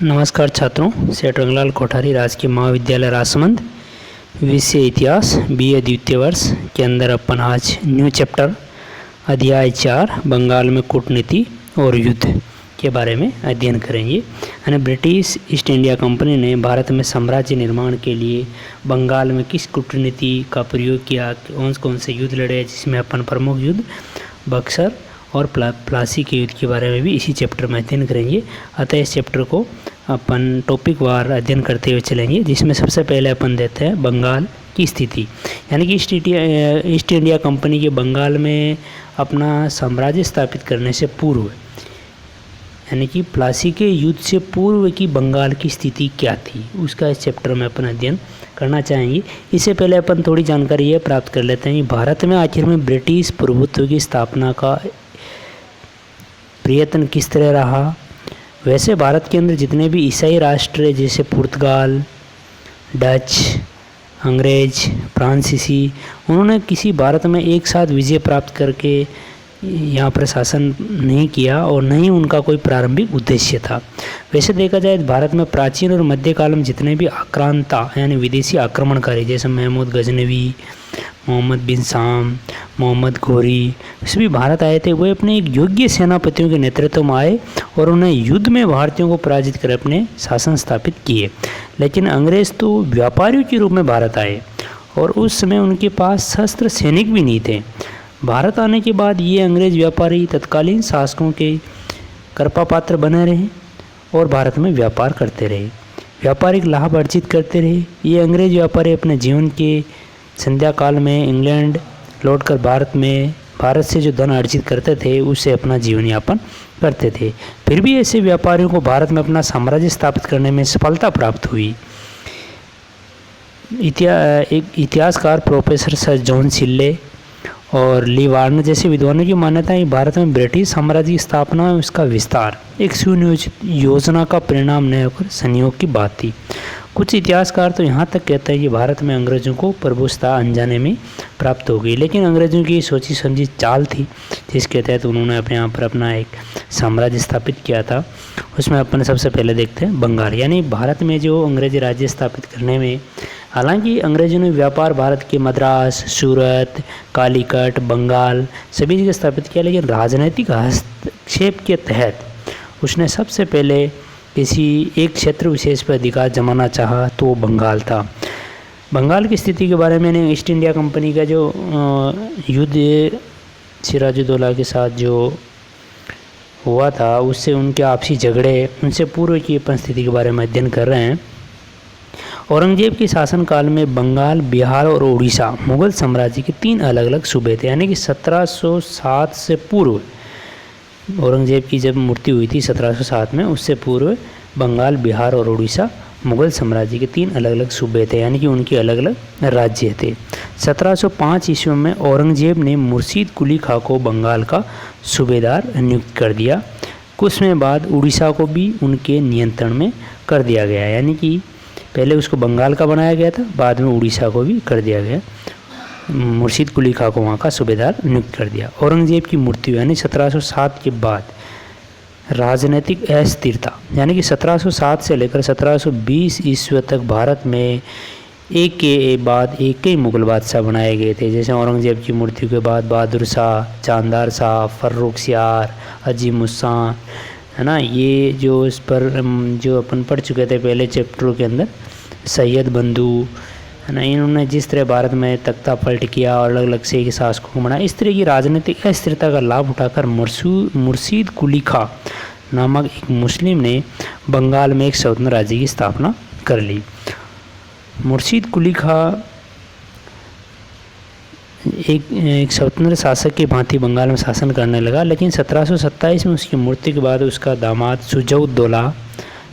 नमस्कार छात्रों, सेठ रंगलाल कोठारी राजकीय महाविद्यालय राजसमंद, विषय इतिहास, बीए द्वितीय वर्ष के अंदर अपन आज न्यू चैप्टर अध्याय 4 बंगाल में कूटनीति और युद्ध के बारे में अध्ययन करेंगे। यानी ब्रिटिश ईस्ट इंडिया कंपनी ने भारत में साम्राज्य निर्माण के लिए बंगाल में किस कूटनीति का प्रयोग किया, कौन कौन से युद्ध लड़े, जिसमें अपन प्रमुख युद्ध बक्सर और प्लासी के युद्ध के बारे में भी इसी चैप्टर में अध्ययन करेंगे। अतः इस चैप्टर को अपन टॉपिक वार अध्ययन करते हुए चलेंगे, जिसमें सबसे पहले अपन देते हैं बंगाल की स्थिति। यानी कि ईस्ट इंडिया कंपनी के बंगाल में अपना साम्राज्य स्थापित करने से पूर्व, यानी कि प्लासी के युद्ध से पूर्व की बंगाल की स्थिति क्या थी, उसका इस चैप्टर में अपन अध्ययन करना चाहेंगे। इससे पहले अपन थोड़ी जानकारी ये प्राप्त कर लेते हैं कि भारत में आखिर में ब्रिटिश प्रभुत्व की स्थापना का प्रयत्न किस तरह रहा। वैसे भारत के अंदर जितने भी ईसाई राष्ट्र है, जैसे पुर्तगाल, डच, अंग्रेज, फ्रांसीसी, उन्होंने किसी भारत में एक साथ विजय प्राप्त करके यहाँ पर शासन नहीं किया और न ही उनका कोई प्रारंभिक उद्देश्य था। वैसे देखा जाए तो भारत में प्राचीन और मध्यकाल में जितने भी आक्रांता यानी विदेशी आक्रमणकारी जैसे महमूद गजनवी, मोहम्मद बिन शाम, मोहम्मद घोरी सभी भारत आए थे, वे अपने एक योग्य सेनापतियों के नेतृत्व में आए और उन्हें युद्ध में भारतीयों को पराजित कर अपने शासन स्थापित किए। लेकिन अंग्रेज़ तो व्यापारियों के रूप में भारत आए और उस समय उनके पास शस्त्र सैनिक भी नहीं थे। भारत आने के बाद ये अंग्रेज़ व्यापारी तत्कालीन शासकों के कृपा पात्र बने रहे और भारत में व्यापार करते रहे, व्यापारिक लाभ अर्जित करते रहे। ये अंग्रेज़ व्यापारी अपने जीवन के संध्या काल में इंग्लैंड लौटकर भारत से जो धन अर्जित करते थे उससे अपना जीवन यापन करते थे। फिर भी ऐसे व्यापारियों को भारत में अपना साम्राज्य स्थापित करने में सफलता प्राप्त हुई। एक इतिहासकार प्रोफेसर सर जॉन सिल्ले और ली वार्नर जैसे विद्वानों की मान्यता है भारत में ब्रिटिश साम्राज्य की स्थापना और उसका विस्तार एक सुनियोजित योजना का परिणाम न होकर संयोग की बात थी। कुछ इतिहासकार तो यहाँ तक कहते हैं कि भारत में अंग्रेज़ों को प्रभुसत्ता अनजाने में प्राप्त हो गई, लेकिन अंग्रेज़ों की सोची समझी चाल थी जिसके तहत उन्होंने अपने यहाँ पर अपना एक साम्राज्य स्थापित किया था। उसमें अपन सबसे पहले देखते हैं बंगाल। यानी भारत में जो अंग्रेजी राज्य स्थापित करने में, हालांकि अंग्रेज़ों ने व्यापार भारत के मद्रास, सूरत, कालीकट, बंगाल सभी जगह स्थापित किया, लेकिन राजनीतिक हस्तक्षेप के तहत उसने सबसे पहले किसी एक क्षेत्र विशेष पर अधिकार जमाना चाहा तो वो बंगाल था। बंगाल की स्थिति के बारे में ईस्ट इंडिया कंपनी का जो युद्ध सिराजुद्दौला के साथ जो हुआ था उससे उनके आपसी झगड़े, उनसे पूर्व की अपन स्थिति के बारे में अध्ययन कर रहे हैं। औरंगजेब के शासनकाल में बंगाल, बिहार और उड़ीसा मुगल साम्राज्य के 3 अलग अलग सूबे थे। यानी कि 1707 से पूर्व, औरंगजेब की जब मृत्यु हुई थी 1707 में, उससे पूर्व बंगाल, बिहार और उड़ीसा मुगल साम्राज्य के 3 अलग अलग सूबे थे, यानी कि उनके अलग अलग राज्य थे। 1705 ईस्वी में औरंगजेब ने मुर्शीद कुली खां को बंगाल का सूबेदार नियुक्त कर दिया। कुछ समय बाद उड़ीसा को भी उनके नियंत्रण में कर दिया गया। यानी कि पहले उसको बंगाल का बनाया गया था, बाद में उड़ीसा को भी कर दिया गया। मुर्शीद कुली खां को वहाँ का सूबेदार नियुक्त कर दिया। औरंगजेब की मृत्यु यानी 1707 के बाद राजनीतिक अस्थिरता, यानी कि 1707 से लेकर 1720 ईस्वी तक भारत में एक के बाद एक कई मुगल बादशाह बनाए गए थे। जैसे औरंगजेब की मृत्यु के बाद बहादुर शाह, चांदार शाह, फर्रुखसियार, अजीम उस्सान, है ना, ये जो इस पर जो अपन पढ़ चुके थे पहले चैप्टरों के अंदर, सैयद बंधु, है ना, इन्होंने जिस तरह भारत में तख्ता पलट किया और अलग अलग से शासकों को बनाया, इस तरह की राजनीतिक अस्थिरता का लाभ उठाकर मुर्शीद कुली खां नामक एक मुस्लिम ने बंगाल में एक स्वतंत्र राज्य की स्थापना कर ली। मुर्शीद कुली खां एक स्वतंत्र शासक की भांति बंगाल में शासन करने लगा, लेकिन 1727 में उसकी मृत्यु के बाद उसका दामाद सुजाउद्दौला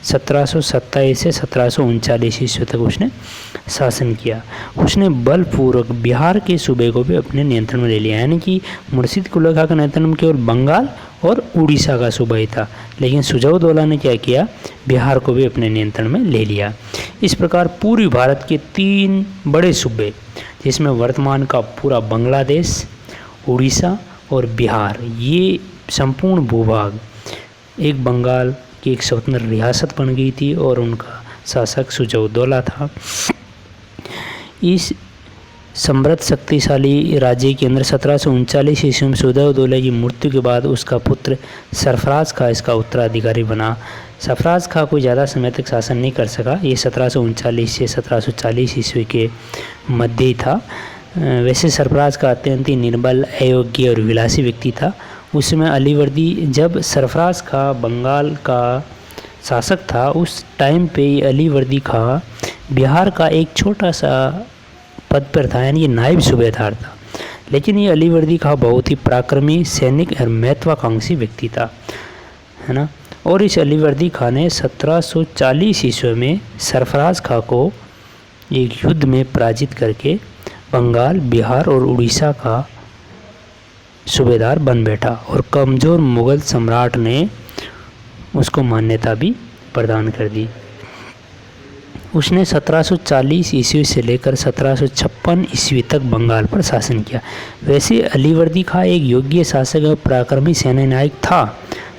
1727 से 1739 ईस्वी तक उसने शासन किया। उसने बलपूर्वक बिहार के सूबे को भी अपने नियंत्रण में ले लिया। यानी कि मुर्शीद कुली खां का नियंत्रण में केवल बंगाल और उड़ीसा का सूबा ही था, लेकिन सुजाउद्दौला ने क्या किया, बिहार को भी अपने नियंत्रण में ले लिया। इस प्रकार पूर्वी भारत के 3 बड़े सूबे, जिसमें वर्तमान का पूरा बांग्लादेश, उड़ीसा और बिहार, ये संपूर्ण भूभाग एक बंगाल की एक स्वतंत्र रियासत बन गई थी और उनका शासक शुजा-उद-दौला था। इस समृद्ध शक्तिशाली राज्य के अंदर 1739 ईस्वी में शुजा-उद-दौला की मृत्यु के बाद उसका पुत्र सरफराज खां इसका उत्तराधिकारी बना। सरफराज खां कोई ज़्यादा समय तक शासन नहीं कर सका, ये 1739 से 1740 ईस्वी के मध्य ही था। वैसे सरफराज का अत्यंत ही निर्बल, अयोग्य और विलासी व्यक्ति था। उस समय अलीवर्दी, जब सरफराज खां बंगाल का शासक था, उस टाइम पे अलीवर्दी खां बिहार का एक छोटा सा पद पर था, यानी ये नायब सूबेदार था। लेकिन ये अलीवर्दी खां बहुत ही पराक्रमी, सैनिक और महत्वाकांक्षी व्यक्ति था, है ना। और इस अलीवर्दी खां ने 1740 ईस्वी में सरफराज खां को एक युद्ध में पराजित करके बंगाल, बिहार और उड़ीसा का सूबेदार बन बैठा और कमज़ोर मुग़ल सम्राट ने उसको मान्यता भी प्रदान कर दी। उसने 1740 ईस्वी से लेकर 1756 ईस्वी तक बंगाल पर शासन किया। वैसे अलीवर्दी खां एक योग्य शासक और पराक्रमी सेना नायक था,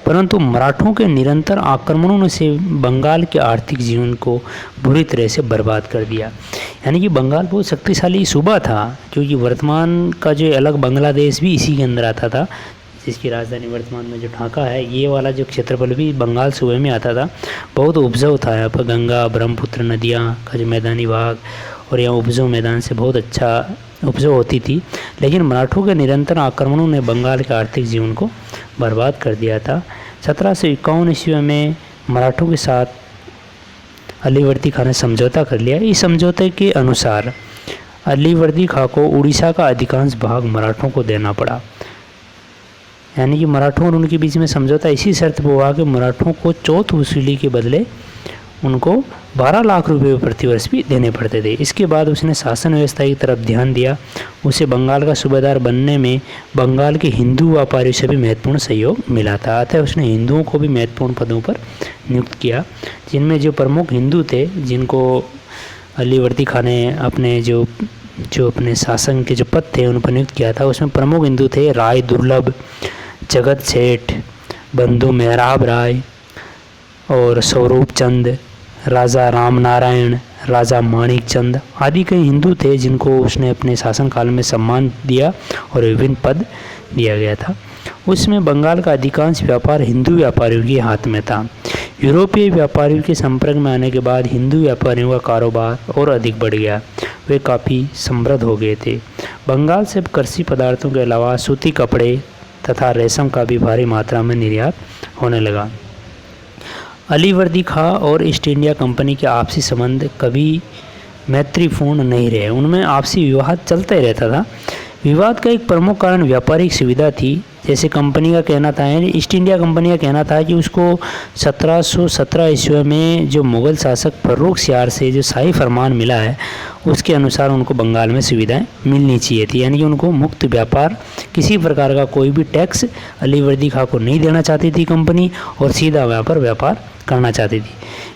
परंतु मराठों के निरंतर आक्रमणों ने से बंगाल के आर्थिक जीवन को बुरी तरह से बर्बाद कर दिया। यानी कि बंगाल बहुत शक्तिशाली सूबा था, क्योंकि वर्तमान का जो अलग बांग्लादेश भी इसी के अंदर आता था, जिसकी राजधानी वर्तमान में जो ढाका है, ये वाला जो क्षेत्रफल भी बंगाल सूबे में आता था। बहुत उपजाऊ था यहाँ पर, गंगा ब्रह्मपुत्र नदियाँ का जो मैदानी भाग और यहाँ उपजाऊ मैदान से बहुत अच्छा उपजाऊ होती थी। लेकिन मराठों के निरंतर आक्रमणों ने बंगाल के आर्थिक जीवन को बर्बाद कर दिया था। 1751 ईस्वी में मराठों के साथ अलीवर्दी खां ने समझौता कर लिया। इस समझौते के अनुसार अलीवर्दी खां को उड़ीसा का अधिकांश भाग मराठों को देना पड़ा। यानी कि मराठों और उनके बीच में समझौता इसी शर्त पर हुआ कि मराठों को चौथ वसूली के बदले उनको 12 लाख रुपए प्रतिवर्ष भी देने पड़ते थे। इसके बाद उसने शासन व्यवस्था की तरफ ध्यान दिया। उसे बंगाल का सूबेदार बनने में बंगाल के हिंदू व्यापारियों से भी महत्वपूर्ण सहयोग मिला था। अतः उसने हिंदुओं को भी महत्वपूर्ण पदों पर नियुक्त किया, जिनमें जो प्रमुख हिंदू थे, जिनको अलीवर्दी खां ने अपने जो अपने शासन के जो पद थे उन पर नियुक्त किया था, उसमें प्रमुख हिंदू थे राय दुर्लभ, जगत सेठ, बंधु मेहराब राय और स्वरूप चंद, राजा राम नारायण, राजा माणिक चंद आदि कई हिंदू थे, जिनको उसने अपने शासनकाल में सम्मान दिया और विभिन्न पद दिया गया था। उसमें बंगाल का अधिकांश व्यापार हिंदू व्यापारियों के हाथ में था। यूरोपीय व्यापारियों के संपर्क में आने के बाद हिंदू व्यापारियों का कारोबार और अधिक बढ़ गया। वे काफ़ी समृद्ध हो गए थे। बंगाल से कृषि पदार्थों के अलावा सूती कपड़े तथा रेशम का भी भारी मात्रा में निर्यात होने लगा। अलीवर्दी खां और ईस्ट इंडिया कंपनी के आपसी संबंध कभी मैत्रीपूर्ण नहीं रहे। उनमें आपसी विवाद चलता ही रहता था। विवाद का एक प्रमुख कारण व्यापारिक सुविधा थी। जैसे कंपनी का कहना था, ईस्ट इंडिया कंपनी का कहना था कि उसको 1717 ईस्वी में जो मुग़ल शासक फर्रुख सियार से जो शाही फरमान मिला है, उसके अनुसार उनको बंगाल में सुविधाएं मिलनी चाहिए थी। यानी कि उनको मुक्त व्यापार, किसी प्रकार का कोई भी टैक्स अलीवर्दी खां को नहीं देना चाहती थी कंपनी, और सीधा व्यापार करना चाहती थी।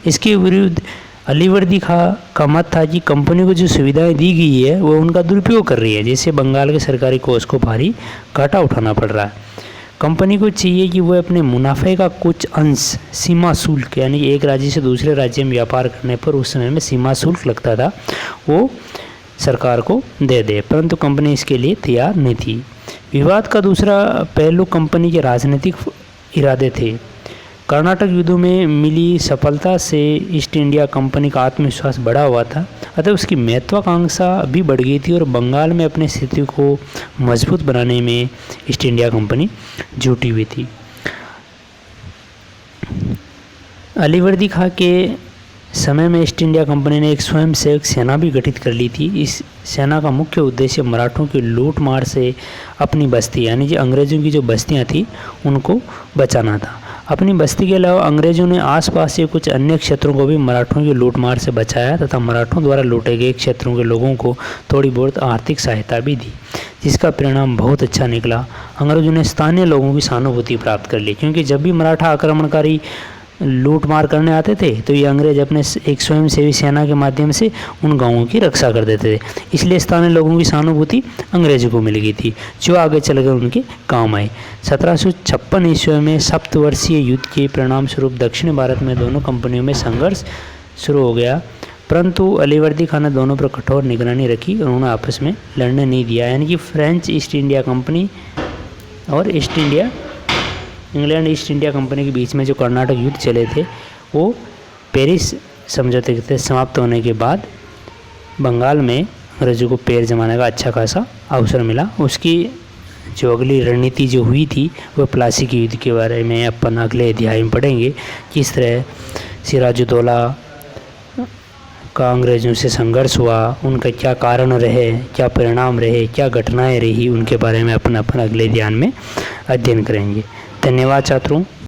इसके विरुद्ध अलीवर्दी खां का मत था कि कंपनी को जो सुविधाएं दी गई है वो उनका दुरुपयोग कर रही है, जिससे बंगाल के सरकारी कोष को भारी घाटा उठाना पड़ रहा है। कंपनी को चाहिए कि वह अपने मुनाफे का कुछ अंश सीमा शुल्क, यानी कि एक राज्य से दूसरे राज्य में व्यापार करने पर उस समय में सीमा शुल्क लगता था, वो सरकार को दे दे, परंतु कंपनी इसके लिए तैयार नहीं थी। विवाद का दूसरा पहलू कंपनी के राजनीतिक इरादे थे। कर्नाटक युद्धों में मिली सफलता से ईस्ट इंडिया कंपनी का आत्मविश्वास बढ़ा हुआ था, अतः उसकी महत्वाकांक्षा भी बढ़ गई थी और बंगाल में अपने स्थिति को मजबूत बनाने में ईस्ट इंडिया कंपनी जुटी हुई थी। अलीवर्दी खां के समय में ईस्ट इंडिया कंपनी ने एक स्वयंसेवक सेना भी गठित कर ली थी। इस सेना का मुख्य उद्देश्य मराठों की लूट मार से अपनी बस्ती, यानी कि अंग्रेज़ों की जो बस्तियां थी उनको बचाना था। अपनी बस्ती के अलावा अंग्रेज़ों ने आसपास के कुछ अन्य क्षेत्रों को भी मराठों की लूटमार से बचाया तथा मराठों द्वारा लूटे गए क्षेत्रों के लोगों को थोड़ी बहुत आर्थिक सहायता भी दी, जिसका परिणाम बहुत अच्छा निकला। अंग्रेज़ों ने स्थानीय लोगों की सहानुभूति प्राप्त कर ली, क्योंकि जब भी मराठा आक्रमणकारी लूट मार करने आते थे तो ये अंग्रेज अपने एक स्वयंसेवी सेना के माध्यम से उन गांवों की रक्षा कर देते थे। इसलिए स्थानीय लोगों की सहानुभूति अंग्रेजों को मिल गई थी, जो आगे चलकर उनके काम आए। 1756 ईस्वी में सप्तवर्षीय युद्ध के परिणाम स्वरूप दक्षिण भारत में दोनों कंपनियों में संघर्ष शुरू हो गया, परंतु अलीवर्दी खान ने दोनों पर कठोर निगरानी रखी और उन्होंने आपस में लड़ने नहीं दिया। यानी कि फ्रेंच ईस्ट इंडिया कंपनी और इंग्लैंड ईस्ट इंडिया कंपनी के बीच में जो कर्नाटक युद्ध चले थे वो पेरिस समझौते के तहत समाप्त होने के बाद बंगाल में अंग्रेजों को पैर जमाने का अच्छा खासा अवसर मिला। उसकी जो अगली रणनीति जो हुई थी वो प्लासी के युद्ध के बारे में अपन अगले अध्याय में पढ़ेंगे। किस तरह सिराजुद्दौला का अंग्रेज़ों से संघर्ष हुआ, उनका क्या कारण रहे, क्या परिणाम रहे, क्या घटनाएं रही, उनके बारे में अपन अगले ध्यान में अध्ययन करेंगे। धन्यवाद छात्रों।